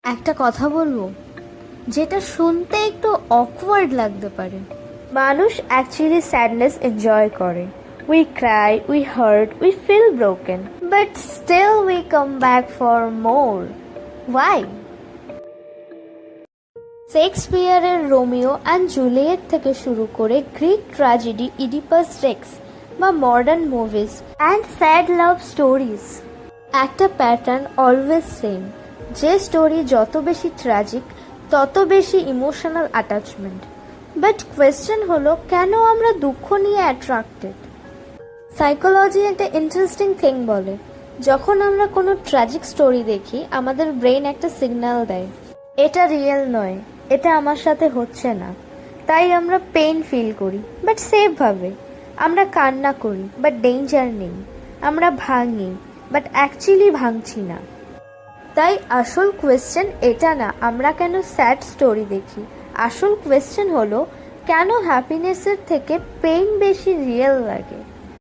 একটা কথা বলবো, যেটা শুনতে একটু অকওয়ার্ড লাগতে পারে। মানুষ অ্যাকচুয়ালি স্যাডনেস এনজয় করে। We cry, we hurt, we feel broken. But still we come back for more. Why? শেক্সপিয়ারের রোমিও অ্যান্ড জুলিয়েট থেকে শুরু করে গ্রিক ট্র্যাজেডি ইডিপাস রেক্স বা modern movies and sad love stories, একটা pattern always same. যে story যত বেশি tragic তত বেশি ইমোশনাল অ্যাটাচমেন্ট। বাট কোয়েশ্চেন হলো, কেন আমরা দুঃখ নিয়ে অ্যাট্রাক্টেড? সাইকোলজি একটা ইন্টারেস্টিং থিং বলে, যখন আমরা কোনো ট্র্যাজিক স্টোরি দেখি আমাদের ব্রেন একটা সিগন্যাল দেয়, এটা রিয়েল নয়, এটা আমার সাথে হচ্ছে না। তাই আমরা পেইন ফিল করি, বাট সেফভাবে। আমরা কান্না করি, বাট ডেঞ্জার নেই। আমরা ভাঙি, বাট অ্যাকচুয়ালি ভাঙছি না। তাই আসল কোয়েশ্চেন এটা না আমরা কেন স্যাড স্টোরি দেখি, আসল কোয়েশ্চেন হলো কেন হ্যাপিনেসের থেকে পেইন বেশি রিয়েল লাগে।